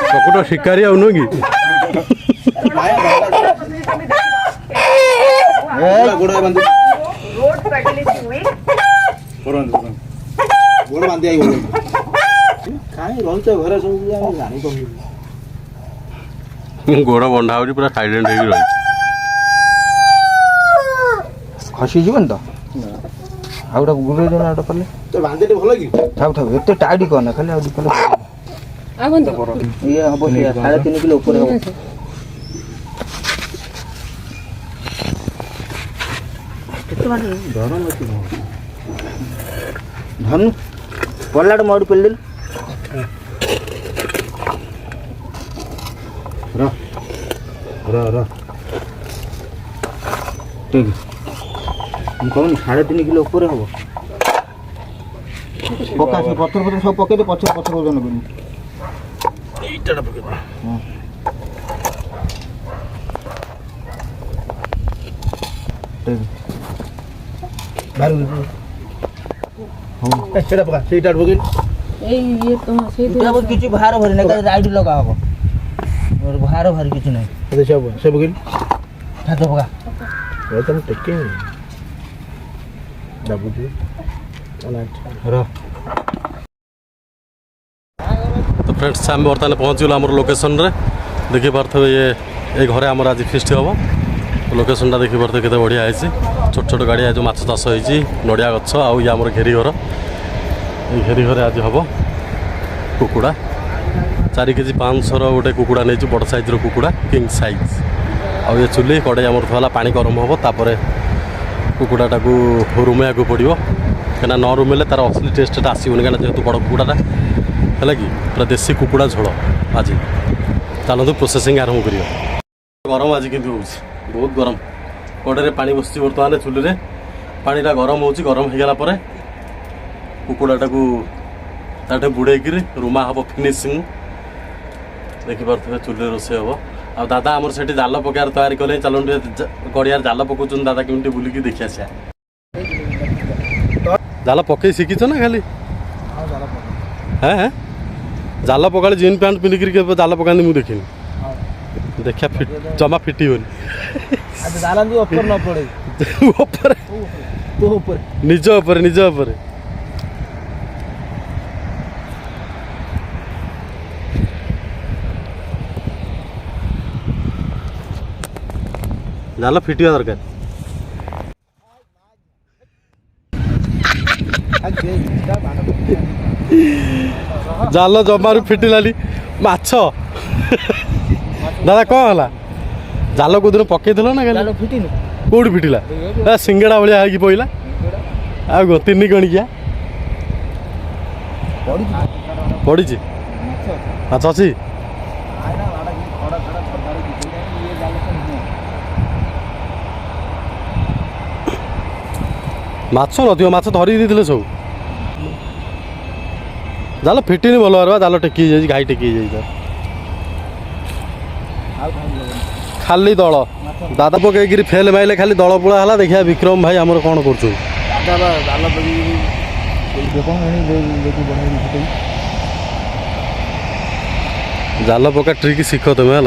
ककुटा शिकारी आउनु कि गोड़ बंधा हो पूरा साइलेंट हो रही खसी जीवन तो आउटा गुरे देना आउटा पले तो बांधे भलो कि थाउ थाउ एते टाइट करना खाली आउ दिखले आगन तो ये हबो 3.5 किलो ऊपर हबो केते माने धरम अछि धन पल्लाड मोड पेल र र र ठीक हम कहूँ 3.5 किलो ऊपर हम पका से पत्थर पत्थर सब पके पछर पछर ओजन करू इटा पके हां ठीक बारू हां सेटा पका सेटा पके ए ये तो से इटा बहुत किछि भार भरि ना राइड लगा हबो और भार भरि किछि नै अरे सब पके ठातो पका ये तुम टेके दाबू दे तो फ्रेंड्स आम बर्तमान पहुँच गलु आम लोकेशन रे देखी पारे ये घरे आम आज फिस्ट हम लोकेशन टा देखी पारे केते बढ़िया है छोट छोट गाड़िया जो माछ चाष होती नड़िया गछ आउ ये आम घेरी घर ये घेरी घर आज हम कुकुड़ा 4 केजी 500 गोटे कुकुड़ा नहीं बड़ साइज कुकुड़ा किंग साइज आउ ये चुली कड़े आम था पानी गरम हम तापर कुकुड़ाटा को रुमेया को पड़ो कहीं न रुमेले तार असली टेस्टा आसोनी कहीं जेहतु बड़ कुकुड़ाटा है कि पूरा देसी कुकुड़ा झोल आज चलते प्रोसेसिंग आरंभ कर गरम आज कि बहुत गरम कड़े पानी बस बर्तमान चुली में पानीटा गरम हो गरम हो गला कुकुड़ाटा को ताटे बुड़े रुमा हम फिनिशिंग देखिपे चुली रोसे हम आ दादा आमर से जाल पकार तैयारी कले चलो गड़िया जाल पकाउन दादा केमती बुलिकी देखी आसा जाल पकई शिखीच ना खाली हाँ जाल पका जीन पैंट पिंधिक जाल पका मुझे देखनी देखा जमा फिटन निज निज जाल फिटिया दरकार जाल जमारू फिटिलानी माछ दादा कौन है जाल को दिन पकईल ना कौटी फिटिला सिंगड़ा भाया है पड़ा आ 3 गणिकिया पड़ी माछ अच्छी माछ नथियो माछ धरी देथिले सब जाल फिटिनी भल भार जाल टेकी जाई घाई टेकी जाई खाली दल दादा पकईकि फेल माइले खाली दल पुला है देखिए विक्रम भाई आमर कौन कर जाल पका ट्रिक शिख तुम है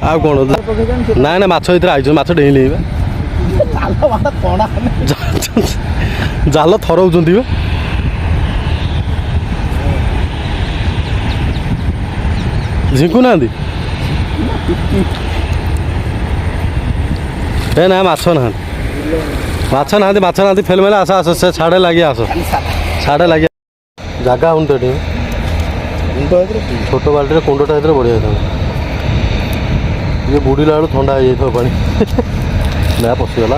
आ कौन ना ना माछ भर आई माछ डेली जाल थरौं झिंकु ना ना माछ ना ମାଛ ନାହାନ୍ତି ଫେଲ ମେଲେ ଆସ ସେ ଛାଡ଼େ ଲାଗି ଆସ ଛାଡ଼େ ଲାଗି ଜାଗା ହଉନି ତ ଏଠି ଛୋଟ ବାଲ୍ଟିରେ କୁଣ୍ଡଟା ହେଇଥିଲେ ବଢ଼ିଆ ହେଇଥାନ୍ତା ଟିକେ ବୁଡ଼ିଲା ବେଳୁ ଥଣ୍ଡା ହେଇଯାଇଥିବ ପାଣି ନା ପଶିଗଲା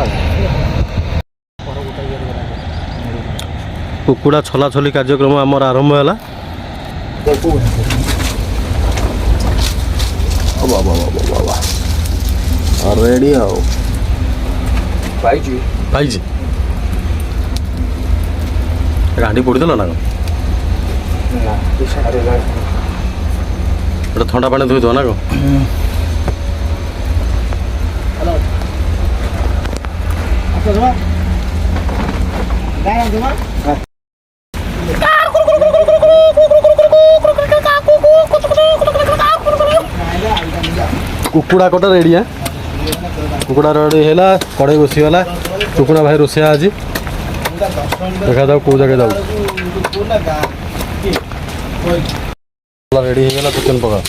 କୁକୁଡ଼ା ଛଲାଛଲି କାର୍ଯ୍ୟକ୍ରମ ଆମର ଆରମ୍ଭ ହେଲା ରେଡ଼ି ଆଉ ପାଇଛି ଗାଣ୍ଡି ପୋଡ଼ିଦେଲ ନା ଗୋଟେ ଥଣ୍ଡା ପାଣି ଧୋଇଦେବ ନା କୁକୁଡ଼ା କଟା ରେଡ଼ି କୁକୁଡ଼ା ରେଡ଼ି ହେଲା କଡ଼େଇ ବସିଗଲା କୁକୁଡ଼ା ଭାଇ ରୋଷେଇଆ ଆଜି ଦେଖାଯାଉ କେଉଁ ଜାଗା ଯାଉଛି ରେଡ଼ି ହେଇଗଲା ଚିକେନ୍ ପକା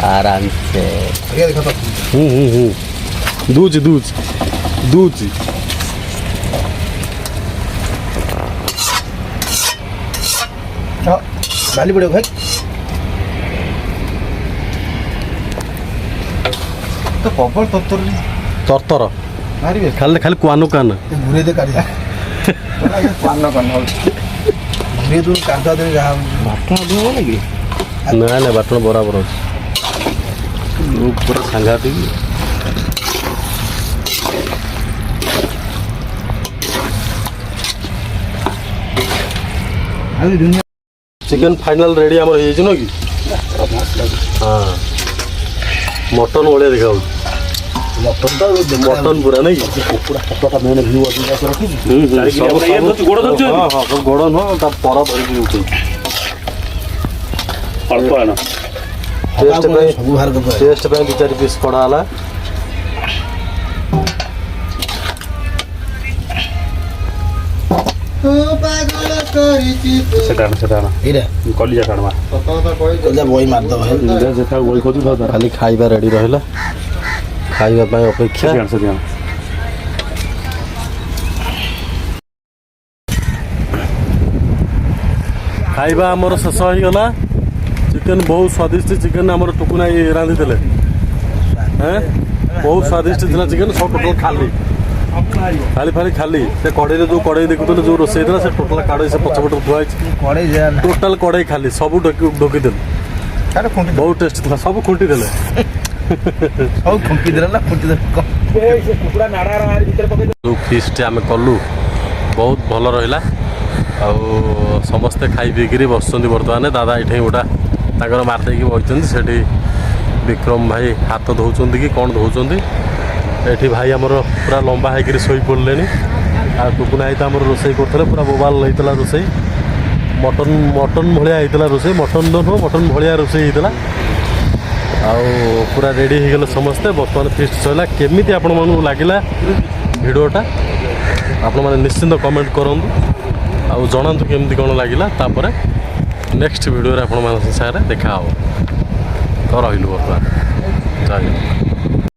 आराम से दूची ବାଲି ପଡ଼ିବ ଭାଇ ତ ପ୍ରବଳ ତରତର ମାରିବେ ଖାଲି ଖାଲି କୁଆନୁ କାନ ଘୁରେଇ ଦେ କାଢ଼ିବା ଘୁରେଇ ଦଉ କାନ୍ଦ ଦେବେ ଯାହା ନାଇଁ ବାଟଣ ବରାବର ଅଛି ପୁରା ସାଙ୍ଘାତିକ ଚିକେନ୍ ଫାଇନାଲ୍ ରେଡ଼ି ଆମର ହେଇଯାଇଛି ନୁହଁ କି ହଁ ମଟନ୍ ଭଳିଆ ଦେଖାଯାଉଛି ମଟନ୍ ପୁରା ନାଇଁ କି ସବୁ ଗୋଡ଼ ନୁହଁ ତା ପର ଧରିକି ଉଠୁଛି ଟେଷ୍ଟ ପାଇଁ 2-4 ପିସ୍ କଡ଼ା ହେଲା ଖାଲି ଖାଇବା ରେଡ଼ି ରହିଲା ଖାଇବା ପାଇଁ ଅପେକ୍ଷା ଖାଇବା ଆମର ଶେଷ ହେଇଗଲା ଚିକେନ୍ ବହୁତ ସ୍ୱାଦିଷ୍ଟ ଚିକେନ୍ ଆମର ଟୁକୁନା ରାନ୍ଧିଥିଲେ ବହୁତ ସ୍ୱାଦିଷ୍ଟ ଥିଲା ଚିକେନ୍ ସବୁ ଟୋଟାଲ୍ ଖାଲି ସେ କଡ଼େଇରେ ଯେଉଁ କଡ଼େଇ ଦେଖୁଥିଲେ ଯେଉଁ ରୋଷେଇ ହେଇଥିଲା ସେ ଟୋଟାଲ୍ କଡ଼େଇ ସେ ପଛପଟେ ଧୁଆ ହେଇଛି ଟୋଟାଲ୍ କଡ଼େଇ ଖାଲି ସବୁ ଢୋକିଦେଲେ ବହୁତ ଟେଷ୍ଟ ଥିଲା ସବୁ ଖୁଣ୍ଟି ଦେଲେ ଯେଉଁ ଫିଷ୍ଟି ଆମେ କଲୁ ବହୁତ ଭଲ ରହିଲା ଆଉ ସମସ୍ତେ ଖାଇ ପିଇକିରି ବସୁଛନ୍ତି ବର୍ତ୍ତମାନ ଦାଦା ଏଇଠି ଗୋଟା ତାଙ୍କର ମାରିଦେଇକି ବସିଛନ୍ତି ସେଠି ବିକ୍ରମ ଭାଇ ହାତ ଧୋଉଛନ୍ତି କି କ'ଣ ଧୋଉଛନ୍ତି ଏଠି ଭାଇ ଆମର ପୁରା ଲମ୍ବା ହେଇକିରି ଶୋଇ ପଡ଼ିଲେଣି ଆଉ ଟୁକୁନା ଭାଇ ତ ଆମର ରୋଷେଇ କରୁଥିଲେ ପୁରା ବୋବାଲ ହେଇଥିଲା ରୋଷେଇ ମଟନ୍ ଭଳିଆ ହେଇଥିଲା ରୋଷେଇ ମଟନ୍ ନୁହଁ ମଟନ୍ ଭଳିଆ ରୋଷେଇ ହେଇଥିଲା ଆଉ ପୁରା ରେଡ଼ି ହେଇଗଲେ ସମସ୍ତେ ବର୍ତ୍ତମାନ ଫିଷ୍ଟ ସରିଲା କେମିତି ଆପଣମାନଙ୍କୁ ଲାଗିଲା ଭିଡ଼ିଓଟା ଆପଣମାନେ ନିଶ୍ଚିନ୍ତ କମେଣ୍ଟ କରନ୍ତୁ ଆଉ ଜଣାନ୍ତୁ କେମିତି କ'ଣ ଲାଗିଲା ତାପରେ ନେକ୍ସଟ ଭିଡ଼ିଓରେ ଆପଣମାନଙ୍କ ସାଙ୍ଗରେ ଦେଖା ହେବ ତ ରହିଲୁ ବର୍ତ୍ତମାନ ଜୟ